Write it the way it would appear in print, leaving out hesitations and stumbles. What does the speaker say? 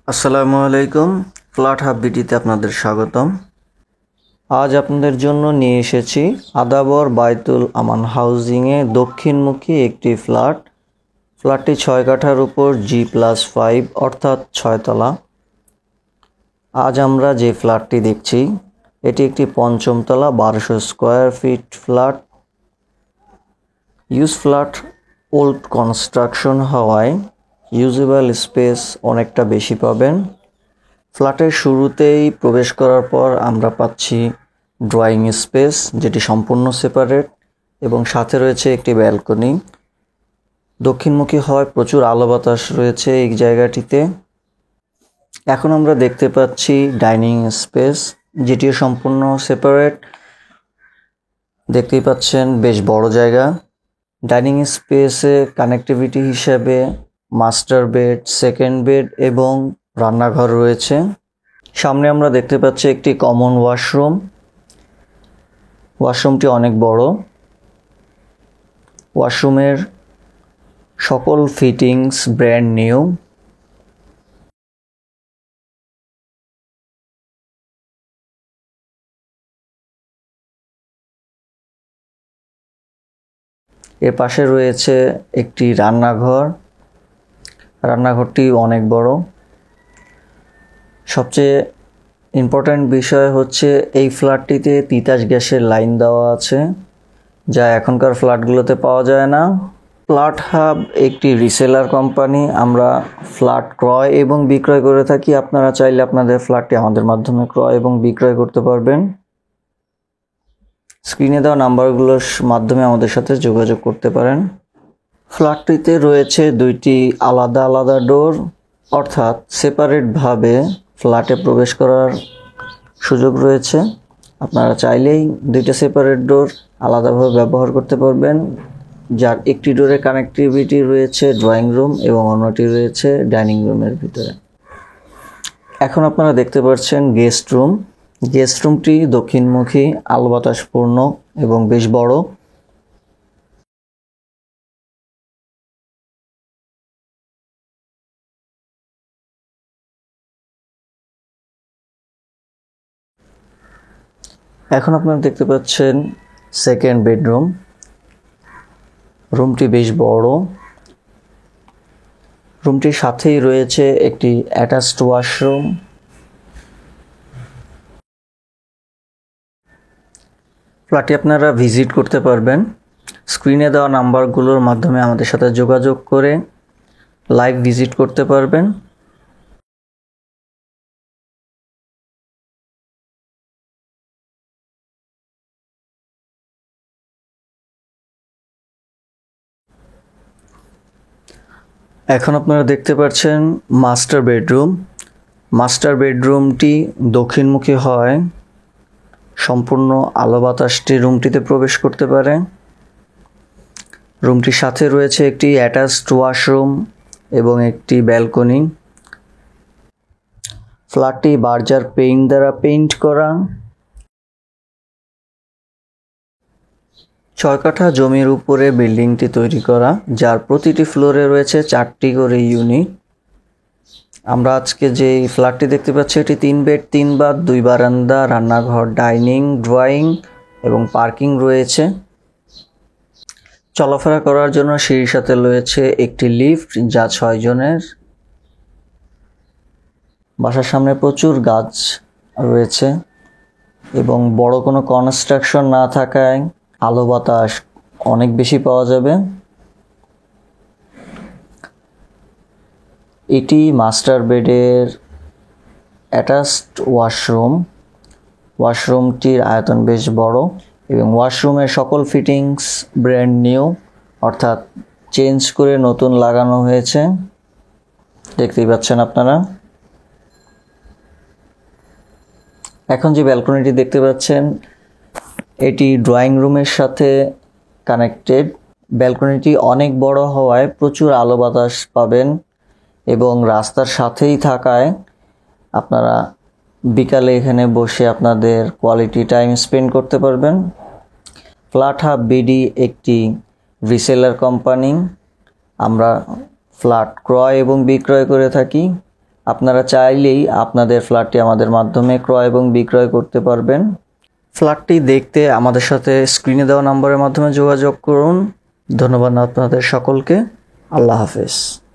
আসসালামু আলাইকুম। Flat hub বিটিতে আপনাদের স্বাগতম। আজ আপনাদের জন্য নিয়ে এসেছি আদাবর বায়তুল আমান হাউজিংয়ে দক্ষিণমুখী একটি ফ্ল্যাটটি 6 কাঠার উপর G+5 অর্থাৎ 6 তলা। আজ আমরা যে ফ্ল্যাটটি দেখছি এটি একটি পঞ্চম তলা 1200 square feet flat. Flat old construction হওয়ায় ইউজেবল স্পেস অনেকটা বেশি পাবেন। ফ্ল্যাটের শুরুতেই প্রবেশ করার পর আমরা পাচ্ছি ড্রয়িং স্পেস, যেটি সম্পূর্ণ সেপারেট এবং সাথে রয়েছে একটি ব্যালকনি। দক্ষিণমুখী হওয়ায় প্রচুর আলো বাতাস রয়েছে এই জায়গাটিতে। এখন আমরা দেখতে পাচ্ছি ডাইনিং স্পেস, যেটিও সম্পূর্ণ সেপারেট। দেখতেই পাচ্ছেন বেশ বড় জায়গা। ডাইনিং স্পেসে কানেক্টিভিটি হিসাবে মাস্টার বেড, সেকেন্ড বেড এবং রান্নাঘর রয়েছে। সামনে আমরা দেখতে পাচ্ছি একটি কমন ওয়াশরুমটি অনেক বড়। ওয়াশরুমের সকল ফিটিংস ব্র্যান্ড নিউ। এর পাশে রয়েছে একটি রান্নাঘরটি অনেক বড়। সবচেয়ে ইম্পর্ট্যান্ট বিষয় হচ্ছে এই ফ্ল্যাটটিতে তিতাস গ্যাসের লাইন দেওয়া আছে, যা এখনকার ফ্ল্যাটগুলোতে পাওয়া যায় না। ফ্ল্যাট হাব একটি রিসেলার কোম্পানি। আমরা ফ্ল্যাট ক্রয় এবং বিক্রয় করে থাকি। আপনারা চাইলে আপনাদের ফ্ল্যাটটি আমাদের মাধ্যমে ক্রয় এবং বিক্রয় করতে পারবেন। স্ক্রিনে দেওয়া নাম্বারগুলোর মাধ্যমে আমাদের সাথে যোগাযোগ করতে পারেন। ফ্ল্যাটটিতে রয়েছে দুইটি আলাদা আলাদা ডোর, অর্থাৎ সেপারেটভাবে ফ্ল্যাটে প্রবেশ করার সুযোগ রয়েছে। আপনারা চাইলেই দুইটা সেপারেট ডোর আলাদাভাবে ব্যবহার করতে পারবেন, যার একটি ডোরে কানেক্টিভিটি রয়েছে ড্রয়িং রুম এবং অন্যটি রয়েছে ডাইনিং রুমের ভিতরে। এখন আপনারা দেখতে পাচ্ছেন গেস্ট রুমটি দক্ষিণমুখী, আলো বাতাসপূর্ণ এবং বেশ বড়। এখন আপনারা দেখতে পাচ্ছেন সেকেন্ড বেডরুম। রুমটি বেশ বড়। রুমটির সাথেই রয়েছে একটি অ্যাটাচড ওয়াশরুম। ফ্ল্যাটটি আপনারা ভিজিট করতে পারবেন। স্ক্রিনে দেওয়া নাম্বারগুলোর মাধ্যমে আমাদের সাথে যোগাযোগ করে লাইভ ভিজিট করতে পারবেন। এখন আপনারা দেখতে পাচ্ছেন মাস্টার বেডরুমটি দক্ষিণমুখী হয় সম্পূর্ণ আলো বাতাসটি রুমটিতে প্রবেশ করতে পারে। রুমটির সাথে রয়েছে একটি অ্যাটাচড ওয়াশরুম এবং একটি ব্যালকনি। ফ্ল্যাটটি বার্জার পেইন্ট দ্বারা পেইন্ট করা। 6 কাঠা জমির উপরে বিল্ডিংটি তৈরি করা, যার প্রতিটি ফ্লোরে রয়েছে 4টি করে ইউনিট। আমরা আজকে যে ফ্ল্যাটটি দেখতে পাচ্ছি এটি 3 বেড 3 বাথ 2 বারান্দা, রান্নাঘর, ডাইনিং, ড্রয়িং এবং পার্কিং রয়েছে। চলাফেরা করার জন্য সিঁড়ির সাথে রয়েছে একটি লিফট, যা 6 জনের। বাসার সামনে প্রচুর গাছ রয়েছে এবং বড় কোনো কনস্ট্রাকশন না থাকায় আলো বাতাস অনেক বেশি পাওয়া যাবে। এটি মাস্টার বেডের অ্যাটাচড ওয়াশরুমটির আয়তন বেশ বড় এবং ওয়াশরুমের সকল ফিটিংস ব্র্যান্ড নিউ, অর্থাৎ চেঞ্জ করে নতুন লাগানো হয়েছে। দেখতেই পাচ্ছেন আপনারা। এখন যে ব্যালকনিটি দেখতে পাচ্ছেন এটি ড্রয়িং রুমের সাথে কানেক্টেড। ব্যালকনিটি অনেক বড় হওয়ায় প্রচুর আলো বাতাস পাবেন এবং রাস্তার সাথেই থাকায় আপনারা বিকালে এখানে বসে আপনাদের কোয়ালিটি টাইম স্পেন্ড করতে পারবেন। ফ্ল্যাট হাব বিডি একটি রিসেলার কোম্পানি। আমরা ফ্ল্যাট ক্রয় এবং বিক্রয় করে থাকি। আপনারা চাইলেই আপনাদের ফ্ল্যাটটি আমাদের মাধ্যমে ক্রয় এবং বিক্রয় করতে পারবেন। ফ্ল্যাটটি দেখতে আমাদের সাথে স্ক্রিনে দেওয়া নম্বরের মাধ্যমে যোগাযোগ করুন। ধন্যবাদ আপনাদের সকলকে। আল্লাহ হাফেজ।